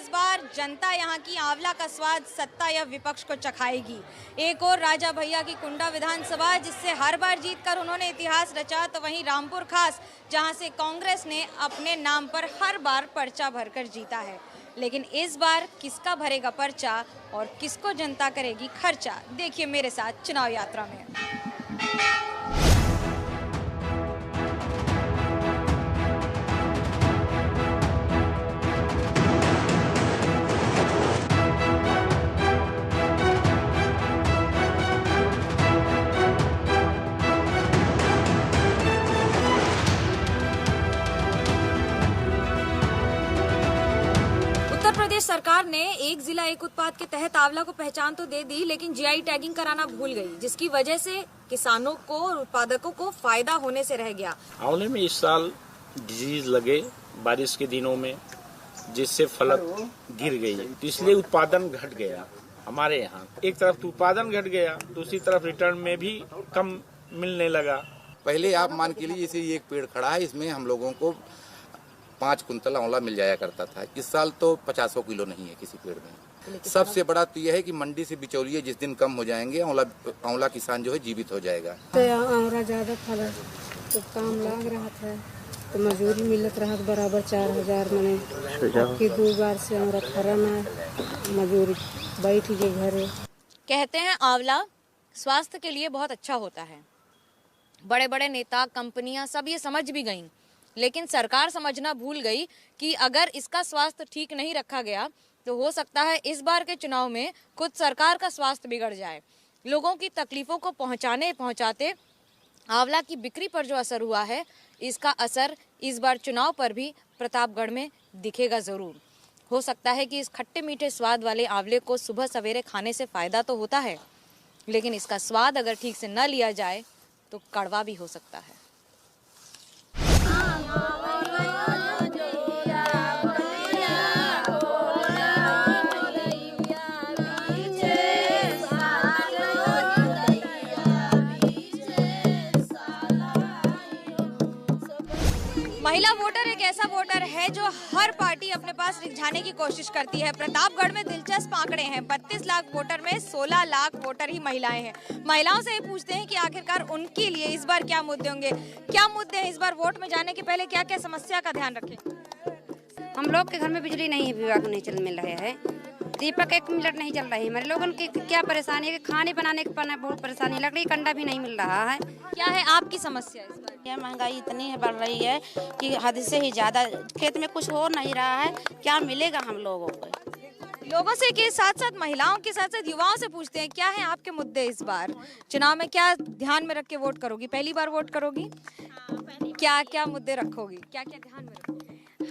इस बार जनता यहाँ की आंवला का स्वाद सत्ता या विपक्ष को चखाएगी। एक और राजा भैया की कुंडा विधानसभा जिससे हर बार जीतकर उन्होंने इतिहास रचा, तो वहीं रामपुर खास जहाँ से कांग्रेस ने अपने नाम पर हर बार पर्चा भरकर जीता है। लेकिन इस बार किसका भरेगा पर्चा और किसको जनता करेगी खर्चा, देखिए मेरे साथ चुनाव यात्रा में। उत्तर प्रदेश सरकार ने एक जिला एक उत्पाद के तहत आंवला को पहचान तो दे दी, लेकिन जीआई टैगिंग कराना भूल गई, जिसकी वजह से किसानों को और उत्पादकों को फायदा होने से रह गया। आंवले में इस साल डिजीज लगे बारिश के दिनों में, जिससे फलक गिर गई, तो इसलिए उत्पादन घट गया हमारे यहाँ। एक तरफ तो उत्पादन घट गया, दूसरी तरफ रिटर्न में भी कम मिलने लगा। पहले आप मान के लिए जैसे ये एक पेड़ खड़ा है, इसमें हम लोगों को 5 कुंतल आंवला मिल जाया करता था। इस साल तो 50 किलो नहीं है किसी पेड़ में। सबसे बड़ा तो यह है कि मंडी से बिचौलिए जिस दिन कम हो जाएंगे, आंवला किसान जो है जीवित हो जाएगा। तो आंवला ज्यादा फल तो काम लग रहा था, तो मजदूरी मिलत रहा बराबर 4000 मने कि 2 बार से आंवला फरा ना मजदूरी बैठ गए घरे। कहते हैं आंवला स्वास्थ्य के लिए बहुत अच्छा होता है। बड़े बड़े नेता, कंपनियां सब ये समझ भी गईं, लेकिन सरकार समझना भूल गई कि अगर इसका स्वास्थ्य ठीक नहीं रखा गया तो हो सकता है इस बार के चुनाव में खुद सरकार का स्वास्थ्य बिगड़ जाए। लोगों की तकलीफों को पहुंचाते आंवला की बिक्री पर जो असर हुआ है, इसका असर इस बार चुनाव पर भी प्रतापगढ़ में दिखेगा जरूर। हो सकता है कि इस खट्टे मीठे स्वाद वाले आंवले को सुबह सवेरे खाने से फायदा तो होता है, लेकिन इसका स्वाद अगर ठीक से न लिया जाए तो कड़वा भी हो सकता है। महिला वोटर एक ऐसा वोटर है जो हर पार्टी अपने पास रिझाने की कोशिश करती है। प्रतापगढ़ में दिलचस्प आंकड़े हैं। 32 लाख वोटर में 16 लाख वोटर ही महिलाएं हैं। महिलाओं से ये पूछते हैं कि आखिरकार उनके लिए इस बार क्या मुद्दे होंगे, क्या मुद्दे हैं इस बार वोट में जाने के पहले, क्या क्या समस्या का ध्यान रखें। हम लोग के घर में बिजली नहीं है, विभाग नहीं चल मिल रहे हैं, दीपक 1 मिनट नहीं चल रही। हमारे लोगों की क्या परेशानी है कि खाने बनाने के बहुत परेशानी, लकड़ी कंडा भी नहीं मिल रहा है। क्या है आपकी समस्या इस बार? यह महंगाई इतनी है बढ़ रही है कि हद से ही ज्यादा, खेत में कुछ हो नहीं रहा है, क्या मिलेगा हम लोगों को। लोगों से के साथ साथ महिलाओं के साथ साथ युवाओं से पूछते हैं क्या है आपके मुद्दे इस बार चुनाव में, क्या ध्यान में रख के वोट करोगी, पहली बार वोट करोगी, क्या क्या मुद्दे रखोगी, क्या क्या ध्यान में रखोगी?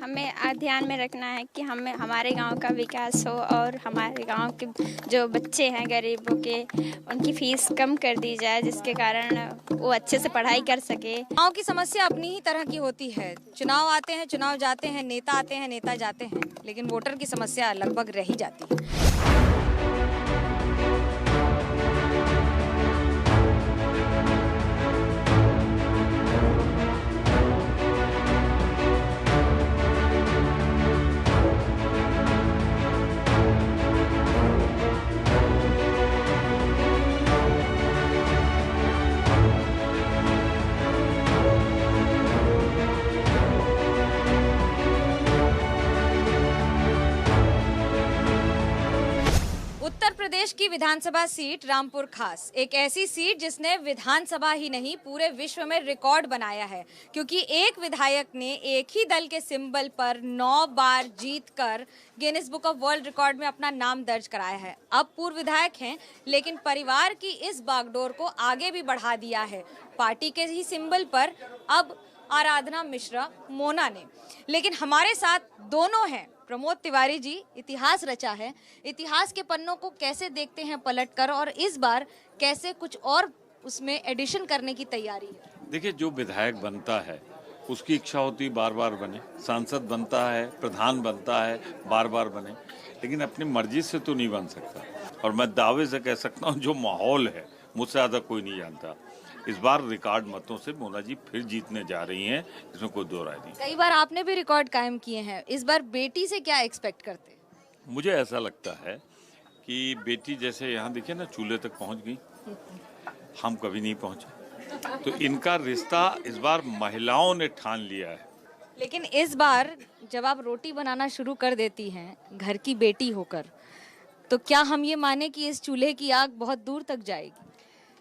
हमें ध्यान में रखना है कि हमें हमारे गांव का विकास हो और हमारे गांव के जो बच्चे हैं गरीबों के, उनकी फीस कम कर दी जाए, जिसके कारण वो अच्छे से पढ़ाई कर सके। गांव की समस्या अपनी ही तरह की होती है। चुनाव आते हैं, चुनाव जाते हैं, नेता आते हैं, नेता जाते हैं, लेकिन वोटर की समस्या लगभग रह ही जाती है। उत्तर प्रदेश की विधानसभा सीट रामपुर खास एक ऐसी सीट जिसने विधानसभा ही नहीं पूरे विश्व में रिकॉर्ड बनाया है, क्योंकि एक विधायक ने एक ही दल के सिंबल पर 9 बार जीतकर Guinness book of world record में अपना नाम दर्ज कराया है। अब पूर्व विधायक हैं, लेकिन परिवार की इस बागडोर को आगे भी बढ़ा दिया है। पार्टी के ही सिंबल पर अब आराधना मिश्रा मोना ने, लेकिन हमारे साथ दोनों हैं। प्रमोद तिवारी जी इतिहास रचा है, इतिहास के पन्नों को कैसे देखते हैं पलटकर, और इस बार कैसे कुछ और उसमें एडिशन करने की तैयारी है? देखिए, जो विधायक बनता है उसकी इच्छा होती बार बार बने, सांसद बनता है, प्रधान बनता है, बार बार बने, लेकिन अपनी मर्जी से तो नहीं बन सकता। और मैं दावे से कह सकता हूँ जो माहौल है मुझसे ज़्यादा कोई नहीं जानता। इस बार रिकॉर्ड मतों से मोना जी फिर जीतने जा रही हैं, इसमें कोई दो राय नहीं। कई बार आपने भी रिकॉर्ड कायम किए हैं, इस बार बेटी से क्या एक्सपेक्ट करते हैं? मुझे ऐसा लगता है कि बेटी जैसे यहाँ देखिए ना चूल्हे तक पहुँच गई, हम कभी नहीं पहुँचे, तो इनका रिश्ता इस बार महिलाओं ने ठान लिया है। लेकिन इस बार जब आप रोटी बनाना शुरू कर देती हैं घर की बेटी होकर, तो क्या हम ये माने कि इस चूल्हे की आग बहुत दूर तक जाएगी?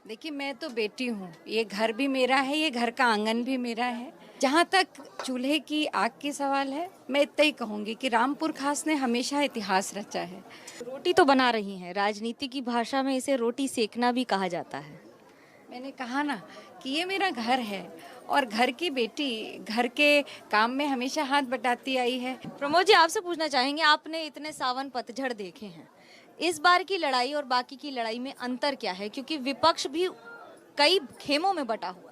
देखिए, मैं तो बेटी हूँ, ये घर भी मेरा है, ये घर का आंगन भी मेरा है। जहाँ तक चूल्हे की आग की सवाल है, मैं इतना ही कहूँगी कि रामपुर खास ने हमेशा इतिहास रचा है। रोटी तो बना रही हैं, राजनीति की भाषा में इसे रोटी सेकना भी कहा जाता है। मैंने कहा ना कि ये मेरा घर है और घर की बेटी घर के काम में हमेशा हाथ बटाती आई है। प्रमोद जी, आपसे पूछना चाहेंगे, आपने इतने सावन पतझड़ देखे हैं, इस बार की लड़ाई और बाकी की लड़ाई में अंतर क्या है? क्योंकि विपक्ष भी कई खेमों में बटा हुआ है।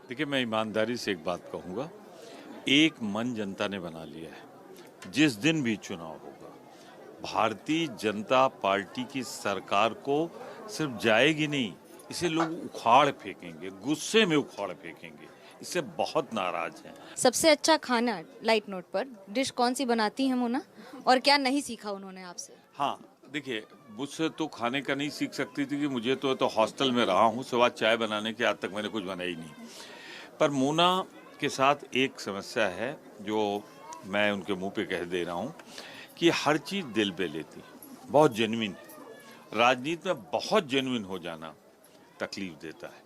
देखिए, मैं ईमानदारी से एक बात कहूँगा, एक मन जनता ने बना लिया है। जिस दिन भी चुनाव होगा, भारतीय जनता पार्टी की सरकार को सिर्फ जाएगी नहीं, इसे लोग उखाड़ फेंकेंगे, गुस्से में उखाड़ फेंकेंगे, इससे बहुत नाराज हैं। सबसे अच्छा खाना लाइट नोट पर डिश कौन सी बनाती है मोना, और क्या नहीं सीखा उन्होंने आपसे? हाँ, देखिए, मुझसे तो खाने का नहीं सीख सकती थी कि मुझे तो हॉस्टल में रहा हूँ, सिवा चाय बनाने के आज तक मैंने कुछ बनाई नहीं। पर मोना के साथ एक समस्या है जो मैं उनके मुंह पे कह दे रहा हूँ कि हर चीज़ दिल पे लेती, बहुत जेन्युइन है। राजनीति में बहुत जेन्युइन हो जाना तकलीफ देता है,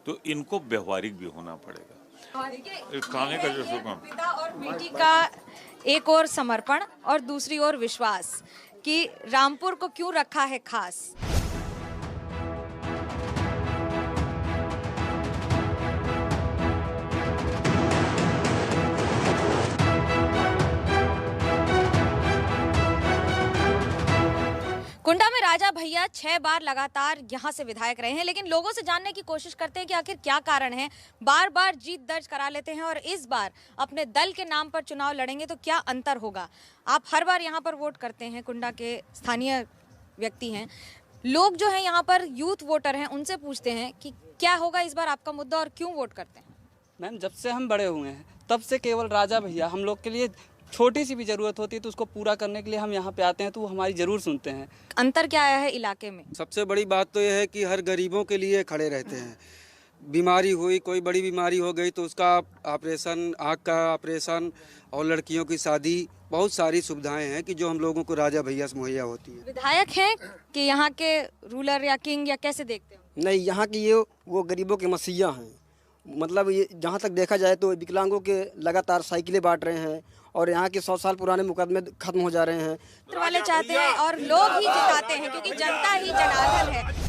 तो इनको व्यवहारिक भी होना पड़ेगा। खाने का जो सुकून, पिता और बेटी का एक और समर्पण और दूसरी ओर विश्वास कि रामपुर को क्यों रखा है खास। कुंडा में राजा भैया 6 बार लगातार यहां से विधायक रहे हैं, लेकिन लोगों से जानने की कोशिश करते हैं कि आखिर क्या कारण है। बार बार जीत दर्ज करा लेते हैं और इस बार अपने दल के नाम पर चुनाव लड़ेंगे तो क्या अंतर होगा। आप हर बार यहां पर वोट करते हैं, कुंडा के स्थानीय व्यक्ति हैं, लोग जो हैं यहाँ पर यूथ वोटर हैं, उनसे पूछते हैं कि क्या होगा इस बार आपका मुद्दा और क्यों वोट करते हैं। मैम, जब से हम बड़े हुए हैं तब से केवल राजा भैया हम लोग के लिए छोटी सी भी जरूरत होती है तो उसको पूरा करने के लिए हम यहाँ पे आते हैं, तो वो हमारी जरूर सुनते हैं। अंतर क्या आया है इलाके में? सबसे बड़ी बात तो यह है कि हर गरीबों के लिए खड़े रहते हैं। बीमारी हुई, कोई बड़ी बीमारी हो गई तो उसका ऑपरेशन, आँख का ऑपरेशन और लड़कियों की शादी, बहुत सारी सुविधाएं हैं कि जो हम लोगों को राजा भैया से मुहैया होती है। विधायक हैं कि यहाँ के रूलर या किंग, या कैसे देखते हो? नहीं, यहाँ की ये वो गरीबों के मसीहा हैं। मतलब ये जहाँ तक देखा जाए तो विकलांगों के लगातार साइकिलें बांट रहे हैं और यहाँ के 100 साल पुराने मुकदमे खत्म हो जा रहे हैं। वाले चाहते हैं और लोग ही जिताते हैं क्योंकि जनता ही जनार्दन है।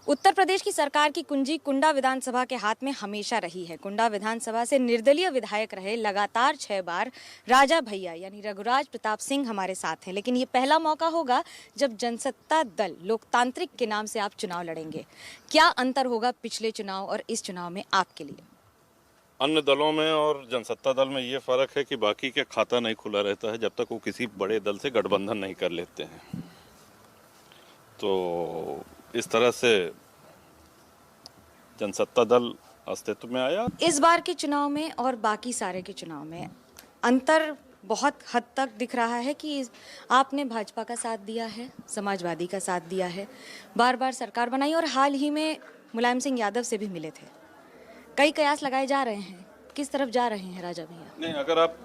उत्तर प्रदेश की सरकार की कुंजी कुंडा विधानसभा के हाथ में हमेशा रही है। कुंडा विधानसभा से निर्दलीय विधायक रहे लगातार 6 बार राजा भैया यानी रघुराज प्रताप सिंह हमारे साथ हैं, लेकिन ये पहला मौका होगा जब जनसत्ता दल लोकतांत्रिक के नाम से आप चुनाव लड़ेंगे। क्या अंतर होगा पिछले चुनाव और इस चुनाव में आपके लिए? अन्य दलों में और जनसत्ता दल में ये फर्क है कि बाकी के खाता नहीं खुला रहता है जब तक वो किसी बड़े दल से गठबंधन नहीं कर लेते हैं। तो इस तरह से जनसत्ता दल अस्तित्व में आया। इस बार के चुनाव में और बाकी सारे के चुनाव में अंतर बहुत हद तक दिख रहा है कि आपने भाजपा का साथ दिया है, समाजवादी का साथ दिया है, बार बार सरकार बनाई और हाल ही में मुलायम सिंह यादव से भी मिले थे। कई कयास लगाए जा रहे हैं, किस तरफ जा रहे हैं राजा भैया? नहीं, अगर आप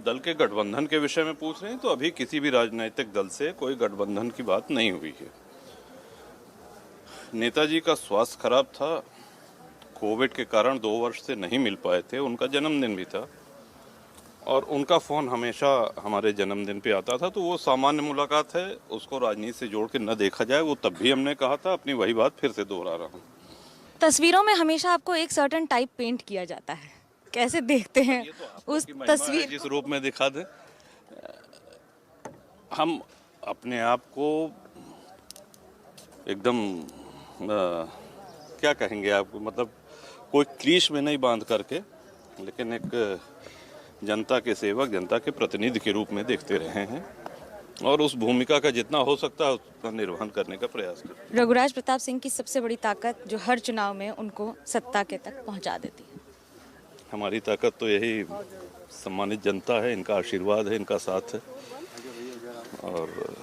दल के गठबंधन के विषय में पूछ रहे हैं तो अभी किसी भी राजनीतिक दल से कोई गठबंधन की बात नहीं हुई है। नेताजी का स्वास्थ्य खराब था, कोविड के कारण 2 वर्ष से नहीं मिल पाए थे, उनका जन्मदिन भी था और उनका फ़ोन हमेशा हमारे जन्मदिन पे आता था, तो वो सामान्य मुलाकात है, उसको राजनीति से जोड़ के न देखा जाए। वो तब भी हमने कहा था, अपनी वही बात फिर से दोहरा रहा हूँ। तस्वीरों में हमेशा आपको एक सर्टेन टाइप पेंट किया जाता है, कैसे देखते हैं उस तस्वीर? जिस रूप में दिखा दे, हम अपने आप को एकदम क्या कहेंगे आप, मतलब कोई क्लीश में नहीं बांध करके, लेकिन एक जनता के सेवक, जनता के प्रतिनिधि के रूप में देखते रहे हैं और उस भूमिका का जितना हो सकता है उसका निर्वहन करने का प्रयास करें। रघुराज प्रताप सिंह की सबसे बड़ी ताकत जो हर चुनाव में उनको सत्ता के तक पहुंचा देती है। हमारी ताकत तो यही सम्मानित जनता है, इनका आशीर्वाद है, इनका साथ है, और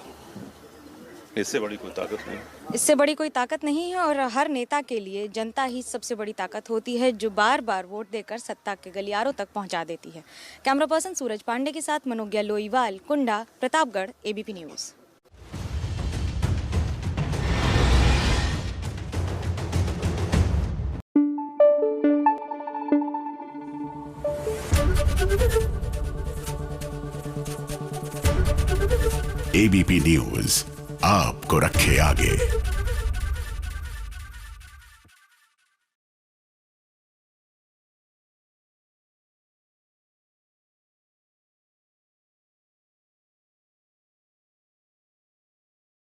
इससे बड़ी कोई ताकत नहीं। इससे बड़ी कोई ताकत नहीं है और हर नेता के लिए जनता ही सबसे बड़ी ताकत होती है, जो बार बार वोट देकर सत्ता के गलियारों तक पहुंचा देती है। कैमरा पर्सन सूरज पांडे के साथ Manogya Loiwal, Kunda, Pratapgarh, ABP News. ABP News आपको रखे आगे।